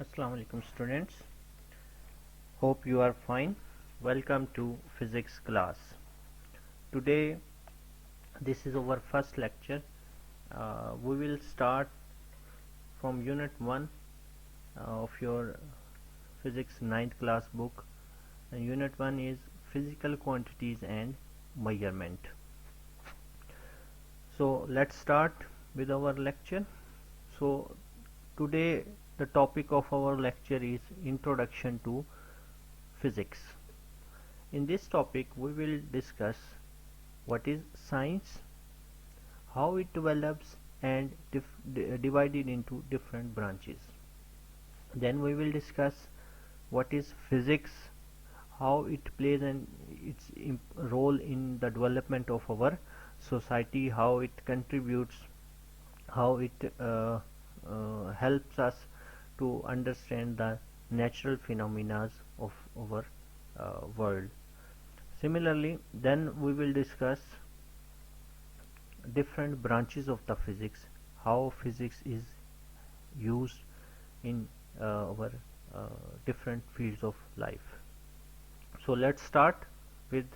Assalamu alaikum students. Hope you are fine. Welcome to physics class. Today this is our first lecture. We will start from unit 1 of your physics ninth class book. And unit 1 is physical quantities and measurement. So let's start with our lecture. So today the topic of our lecture is introduction to physics. In this topic we will discuss what is science, how it develops and divided into different branches. Then we will discuss what is physics, how it plays its role in the development of our society, how it contributes, how it helps us to understand the natural phenomena of our world. Similarly, then we will discuss different branches of the physics, how physics is used in our different fields of life. So let's start with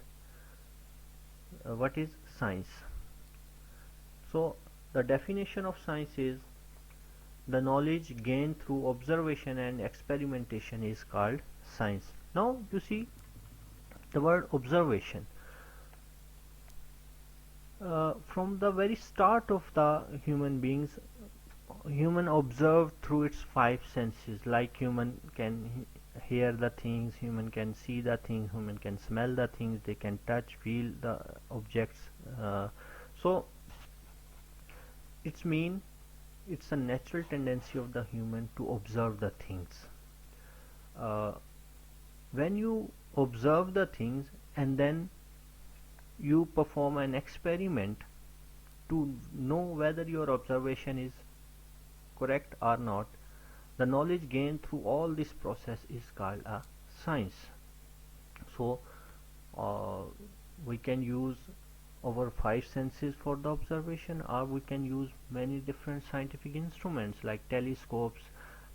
what is science. So the definition of science is the knowledge gained through observation and experimentation is called science. Now you see the word observation. From the very start of the human beings, human observe through its five senses. Like human can hear the things, human can see the things, human can smell the things, they can touch, feel the objects. So it's a natural tendency of the human to observe the things. Uh, when you observe the things and then you perform an experiment to know whether your observation is correct or not, the knowledge gained through all this process is called a science. So uh, we can use our five senses for the observation, or we can use many different scientific instruments like telescopes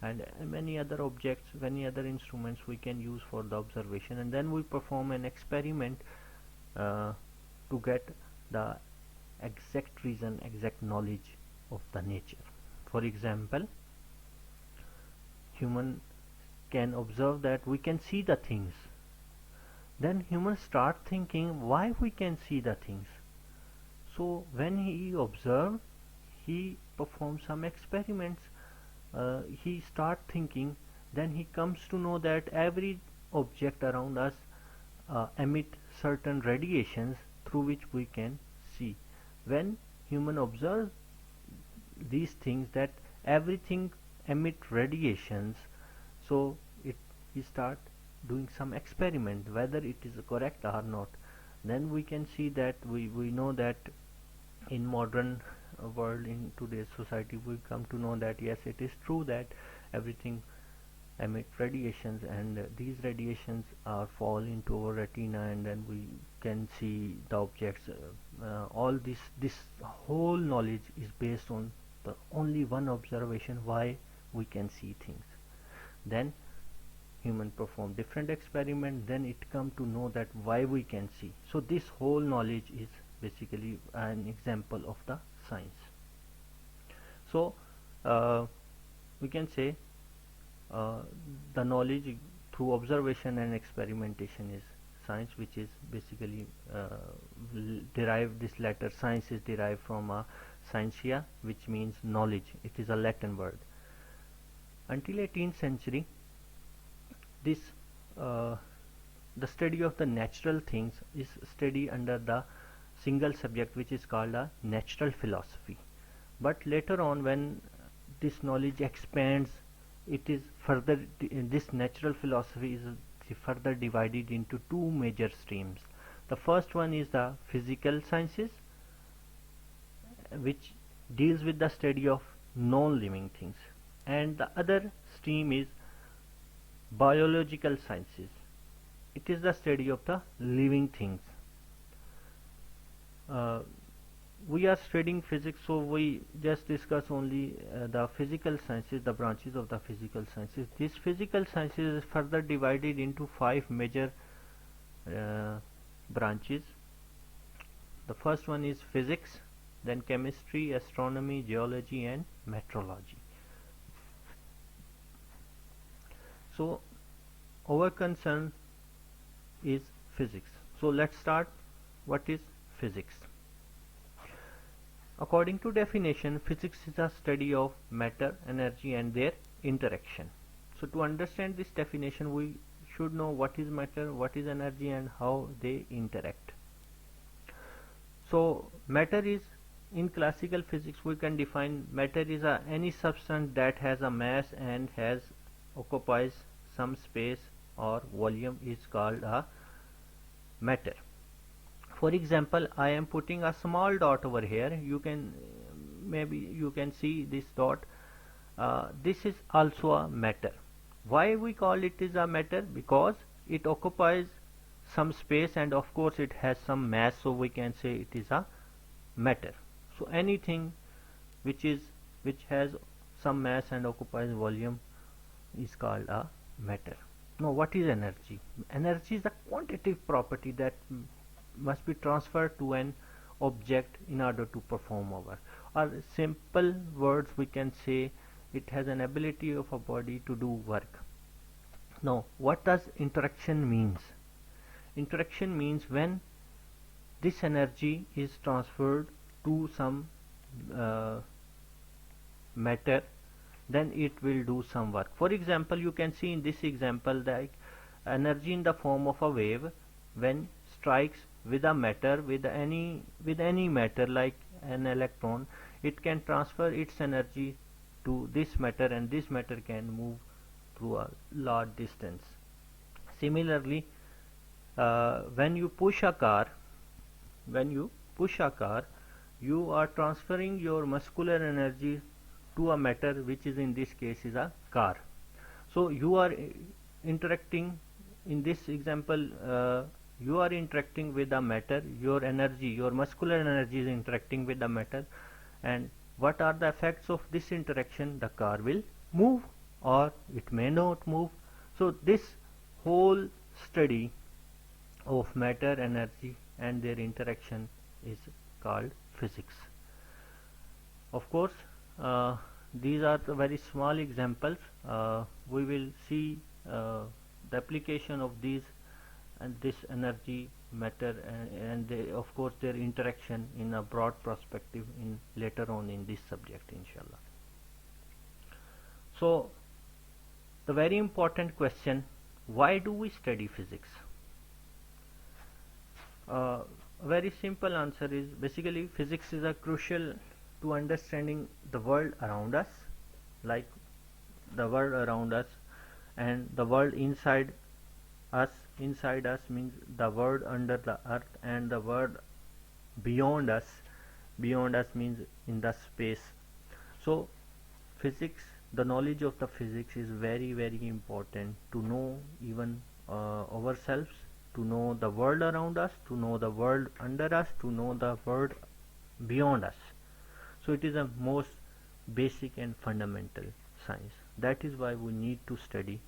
and many other objects, many other instruments we can use for the observation, and then we perform an experiment uh, to get the exact reason, exact knowledge of the nature. For example, human can observe that we can see the things. Then humans start thinking why we can see the things. So when he observes, he performs some experiments. He start thinking. Then he comes to know that every object around us emit certain radiations through which we can see. When human observes these things that everything emit radiations, so he start doing some experiment whether it is correct or not. Then we can see that we know that in modern world, in today's society, we come to know that yes, it is true that everything emit radiations, and these radiations are fall into our retina, and then we can see the objects. All this whole knowledge is based on the only one observation why we can see things. Then human perform different experiment, then it come to know that why we can see. So this whole knowledge is basically an example of the science. So we can say uh, the knowledge through observation and experimentation is science, which is basically derived, this letter science is derived from scientia, which means knowledge. It is a Latin word. Until 18th century, this uh, the study of the natural things is studied under the single subject, which is called a natural philosophy. But later on, when this knowledge expands, it is further this natural philosophy is further divided into two major streams. The first one is the physical sciences, which deals with the study of non-living things, and the other stream is biological sciences. It is the study of the living things. we are studying physics, so we just discuss only the physical sciences, the branches of the physical sciences. This physical sciences is further divided into five major uh, branches. The first one is physics, then chemistry, astronomy, geology, and meteorology. So our concern is physics. So let's start. What is physics? According to definition, physics is a study of matter, energy, and their interaction. So to understand this definition, we should know what is matter, what is energy, and how they interact. So matter is, in classical physics we can define matter is any substance that has a mass and occupies some space or volume is called a matter. For example, I am putting a small dot over here. Maybe you can see this dot. This is also a matter. Why we call it is a matter? Because it occupies some space and of course it has some mass, so we can say it is a matter. So anything which has some mass and occupies volume is called a matter. Now what is energy? Energy is a quantitative property that must be transferred to an object in order to perform our work. Or simple words we can say it has an ability of a body to do work. Now what does interaction means? Interaction means when this energy is transferred to some matter, then it will do some work. For example, you can see in this example that energy in the form of a wave when strikes with a matter, with any matter like an electron, it can transfer its energy to this matter and this matter can move through a large distance. Similarly, when you push a car, you are transferring your muscular energy to a matter, which is in this case is a car. So you are interacting in this example. You are interacting with the matter. Your energy, your muscular energy is interacting with the matter, and what are the effects of this interaction? The car will move or it may not move. So this whole study of matter, energy, and their interaction is called physics. Of course, these are the very small examples. We will see the application of these and this energy, matter, and of course their interaction in a broad perspective in later on in this subject, inshallah. So the very important question, why do we study physics? A very simple answer is basically physics is a crucial to understanding the world around us, like the world around us and the world inside us. Inside us means the world under the earth and the world beyond us. Beyond us means in the space. So physics, the knowledge of the physics is very important to know even ourselves, to know the world around us, to know the world under us, to know the world beyond us. So it is a most basic and fundamental science. That is why we need to study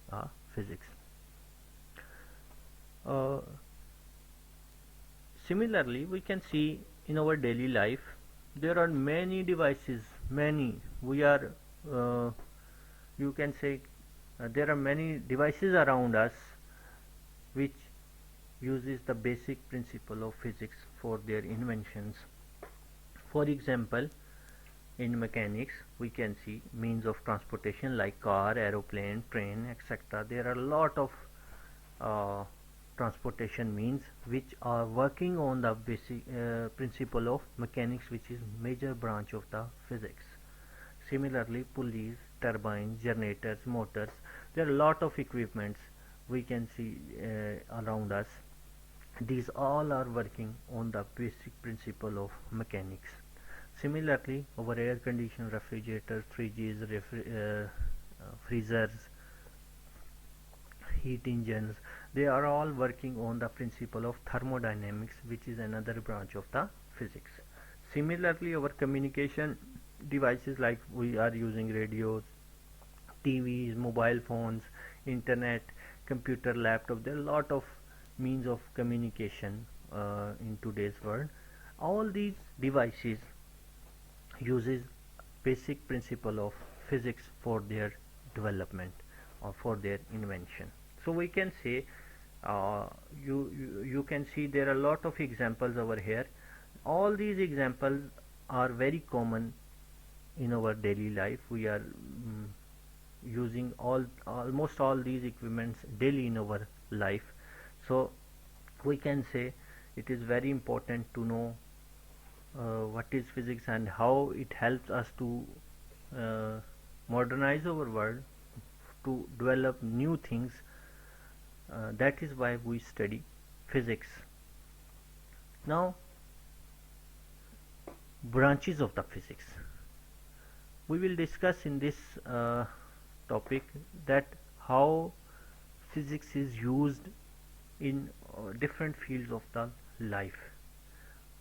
physics. Similarly, we can see in our daily life there are many devices. You can say there are many devices around us which uses the basic principle of physics for their inventions. For example, in mechanics we can see means of transportation like car, aeroplane, train, etc. There are a lot of transportation means which are working on the basic principle of mechanics, which is major branch of the physics. Similarly, pulleys, turbines, generators, motors, there are a lot of equipments we can see around us. These all are working on the basic principle of mechanics. Similarly, our air conditioned refrigerators, fridges, freezers, heat engines, they are all working on the principle of thermodynamics, which is another branch of the physics. Similarly, our communication devices, like we are using radios, TVs, mobile phones, internet, computer, laptop, there are a lot of means of communication in today's world. All these devices uses basic principle of physics for their development or for their invention. So we can say, you can see there are a lot of examples over here. All these examples are very common in our daily life. We are using almost all these equipments daily in our life. So we can say it is very important to know what is physics and how it helps us to uh, modernize our world, to develop new things. That is why we study physics. Now, branches of the physics. We will discuss in this topic that how physics is used in different fields of the life,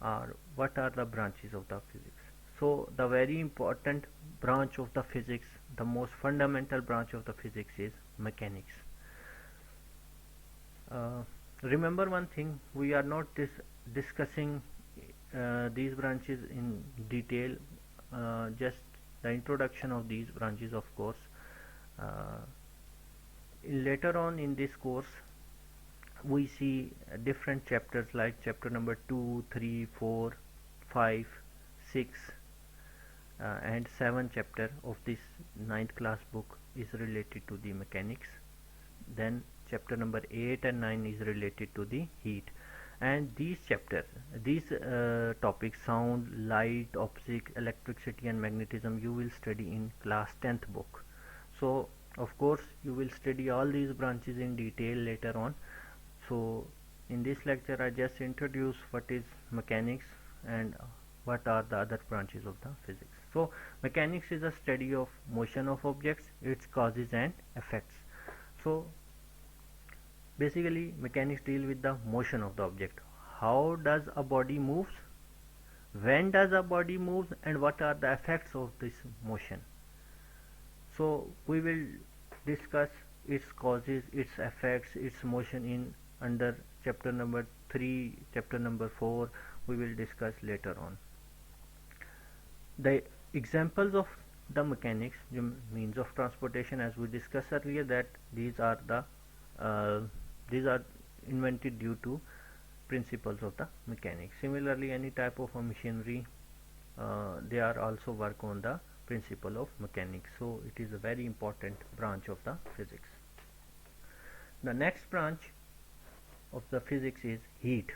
or what are the branches of the physics. So the very important branch of the physics, the most fundamental branch of the physics, is mechanics. uh, Remember one thing, we are not discussing these branches in detail, just the introduction of these branches, of course. uh, Later on in this course, we see different chapters, like chapter number 2, 3, 4, 5, 6, and 7 chapter of this ninth class book is related to the mechanics. Then chapter number 8 and 9 is related to the heat. And these chapters, these topics, sound, light, optics, electricity and magnetism, you will study in class 10th book. So of course you will study all these branches in detail later on. So in this lecture I just introduce what is mechanics and what are the other branches of the physics. So mechanics is a study of motion of objects, its causes and effects. So basically mechanics deal with the motion of the object. How does a body moves, when does a body moves, and what are the effects of this motion. So we will discuss its causes, its effects, its motion in under chapter number 3, chapter number 4 we will discuss later on. The examples of the mechanics, means of transportation, as we discussed earlier, that uh, these are invented due to principles of the mechanics. Similarly, any type of a machinery, they are also work on the principle of mechanics. So it is a very important branch of the physics. The next branch of the physics is heat.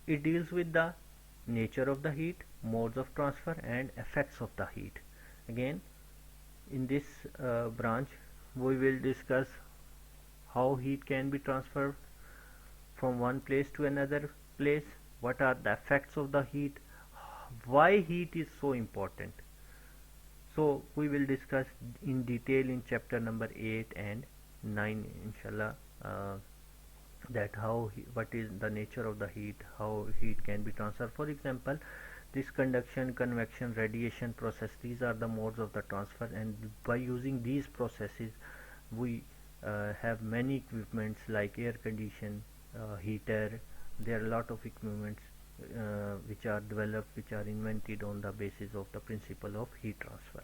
It deals with the nature of the heat, modes of transfer and effects of the heat. Again, in this branch we will discuss how heat can be transferred from one place to another place, what are the effects of the heat, why heat is so important. So we will discuss in detail in chapter number 8 and 9 inshallah, that what is the nature of the heat, how heat can be transferred. For example, this conduction, convection, radiation process, these are the modes of the transfer, and by using these processes we have many equipments like air condition, heater. There are a lot of equipments which are developed, which are invented on the basis of the principle of heat transfer.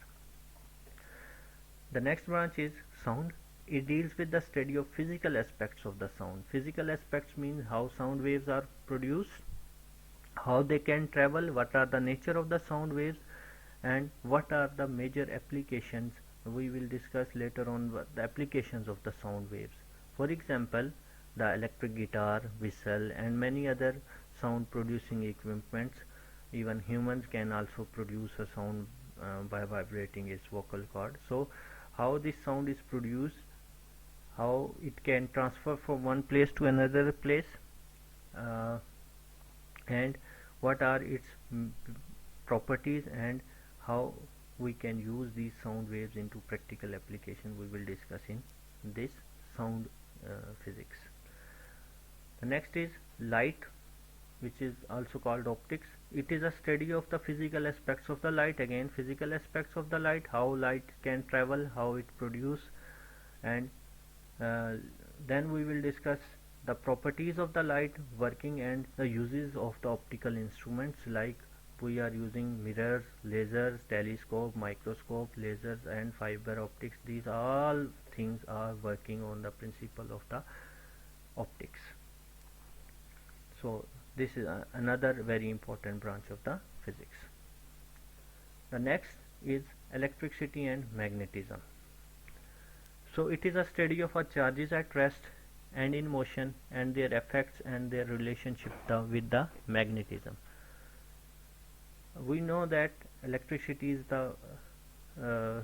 The next branch is sound. It deals with the study of physical aspects of the sound. Physical aspects means how sound waves are produced, how they can travel, what are the nature of the sound waves, and what are the major applications. We will discuss later on the applications of the sound waves. For example, the electric guitar, whistle and many other sound producing equipments. Even humans can also produce a sound by vibrating its vocal cord. So how this sound is produced, how it can transfer from one place to another place, uh, and what are its properties, and how we can use these sound waves into practical application, we will discuss in this sound physics. The next is light. which is also called optics. It is a study of the physical aspects of the light. Again, physical aspects of the light, how light can travel, how it produce, and uh, then we will discuss the properties of the light working and the uses of the optical instruments, like we are using mirrors, lasers, telescope, microscope, lasers and fiber optics. These all things are working on the principle of the optics. So this is another very important branch of the physics. The next is electricity and magnetism. So it is a study of charges at rest and in motion and their effects and their relationship with the magnetism. We know that electricity is the uh,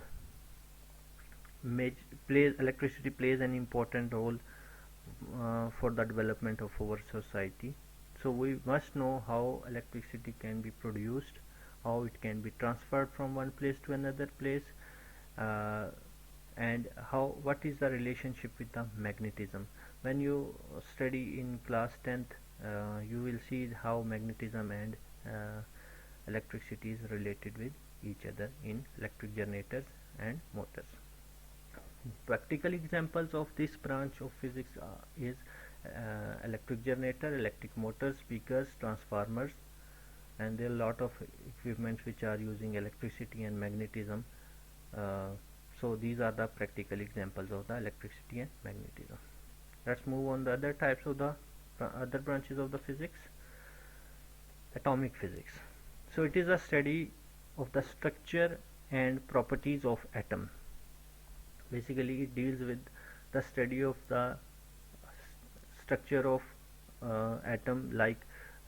electricity plays an important role for the development of our society. So we must know how electricity can be produced, how it can be transferred from one place to another place, uh, and what is the relationship with the magnetism. When you study in class 10th, you will see how magnetism and electricity is related with each other in electric generators and motors. Practical examples of this branch of physics is electric generator, electric motors, speakers, transformers, and there are a lot of equipments which are using electricity and magnetism. So these are the practical examples of the electricity and magnetism. Let's move on the other types of the other branches of the physics. Atomic physics. So it is a study of the structure and properties of atom. Basically it deals with the study of the structure of atom, like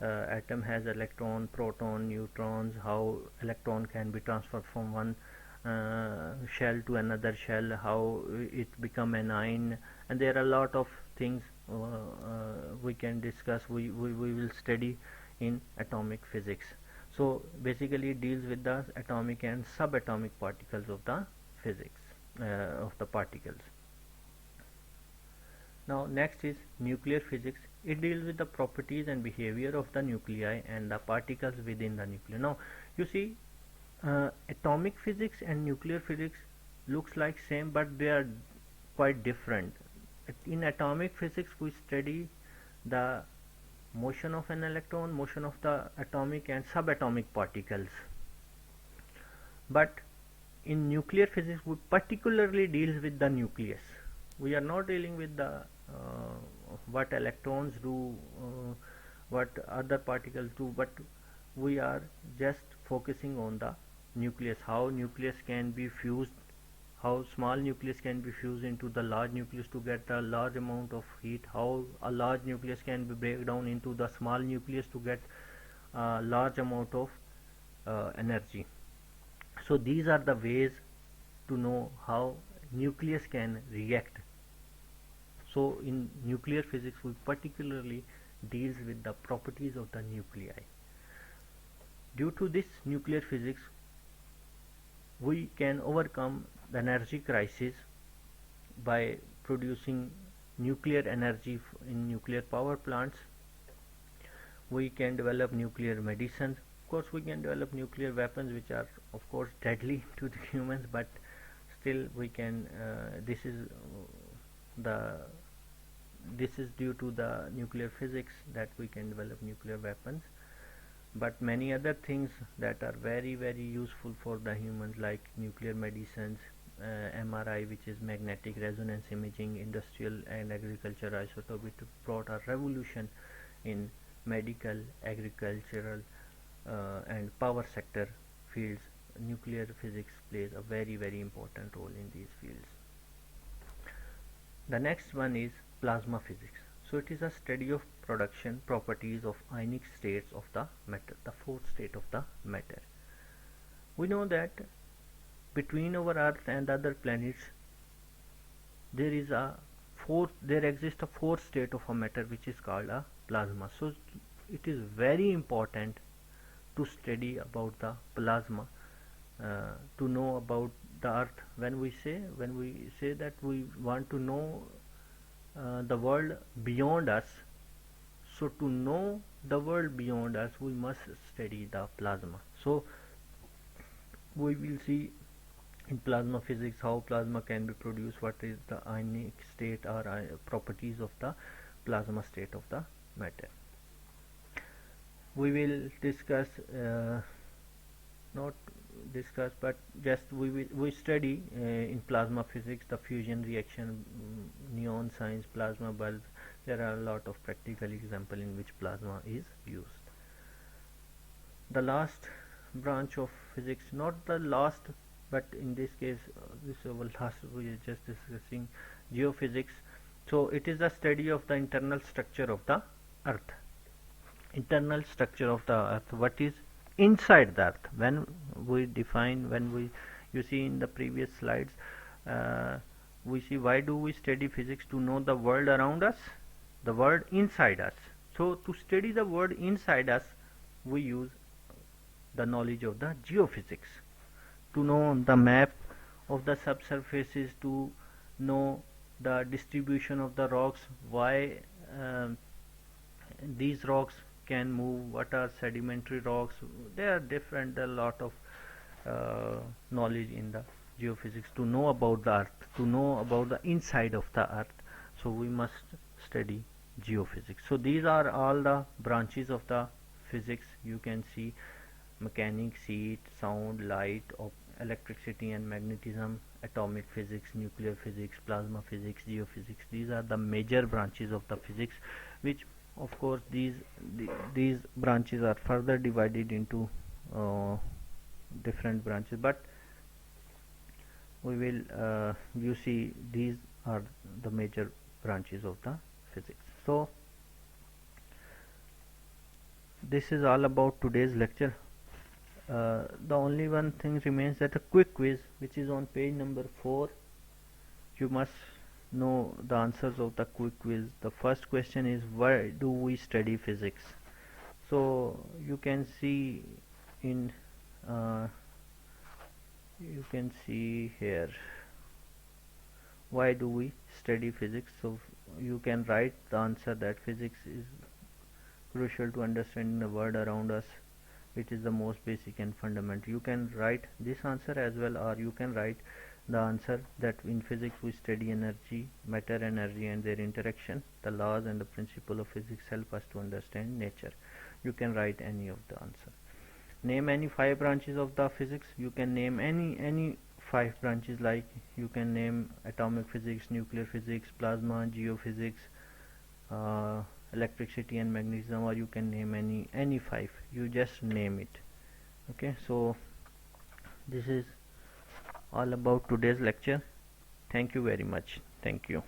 atom has electron, proton, neutrons, how electron can be transferred from one shell to another shell, how it become an ion, and there are a lot of things we can discuss, we will study in atomic physics. So basically it deals with the atomic and subatomic particles of the physics of the particles. Now next is nuclear physics. It deals with the properties and behavior of the nuclei and the particles within the nuclei. Now you see, atomic physics and nuclear physics looks like same, but they are quite different. In atomic physics we study the motion of an electron, motion of the atomic and subatomic particles, but in nuclear physics we particularly deals with the nucleus. We are not dealing with the what electrons do, what other particles do, but we are just focusing on the nucleus, how nucleus can be fused, how small nucleus can be fused into the large nucleus to get a large amount of heat, how a large nucleus can be break down into the small nucleus to get a large amount of energy. So these are the ways to know how nucleus can react. So in nuclear physics we particularly deals with the properties of the nuclei. Due to this nuclear physics we can overcome the energy crisis by producing nuclear energy in nuclear power plants. We can develop nuclear medicines. Of course we can develop nuclear weapons which are of course deadly to the humans, but still we can this is due to the nuclear physics that we can develop nuclear weapons. But many other things that are very useful for the humans, like nuclear medicines, MRI, which is magnetic resonance imaging, industrial and agriculture isotope, it brought a revolution in medical, agricultural and power sector fields. Nuclear physics plays a very important role in these fields. The next one is plasma physics. So it is a study of production properties of ionic states of the matter, the fourth state of the matter. We know that between our Earth and other planets there exists a fourth state of a matter which is called a plasma. So it is very important to study about the plasma, to know about the Earth. When we say that we want to know the world beyond us, so to know the world beyond us, we must study the plasma. So we will see in plasma physics how plasma can be produced, what is the ionic state or properties of the plasma state of the matter. We will discuss not discuss but just we study in plasma physics the fusion reaction, neon signs, plasma bulbs. There are a lot of practical example in which plasma is used. The last branch of physics, not the last, but in this case this is our last, we are just discussing geophysics. So it is the study of the internal structure of the earth. Internal structure of the earth, what is inside the earth. When we define, when we, you see in the previous slides, we see why do we study physics? To know the world around us, the world inside us. So to study the world inside us, we use the knowledge of the geophysics to know the map of the subsurfaces, to know the distribution of the rocks, why these rocks can move, what are sedimentary rocks. There are different, a lot of knowledge in the geophysics to know about the earth, to know about the inside of the earth. So we must study geophysics. So these are all the branches of the physics. You can see mechanics, heat, sound, light, electricity and magnetism, atomic physics, nuclear physics, plasma physics, geophysics. These are the major branches of the physics, which of course these branches are further divided into different branches, but we will you see these are the major branches of the physics. So this is all about today's lecture. The only one thing remains, that a quick quiz which is on page number 4. You must know the answers of the quick quiz. The first question is, why do we study physics? So you can see in you can see here, why do we study physics? So you can write the answer that physics is crucial to understanding the world around us. It is the most basic and fundamental. You can write this answer as well, or you can write the answer that in physics we study energy, matter, energy and their interaction. The laws and the principle of physics help us to understand nature. You can write any of the answer. Name any 5 branches of the physics. You can name any 5 branches, like you can name atomic physics, nuclear physics, plasma, geophysics, electricity and magnetism, or you can name any 5. You just name it. Okay, so this is all about today's lecture. Thank you very much. Thank you.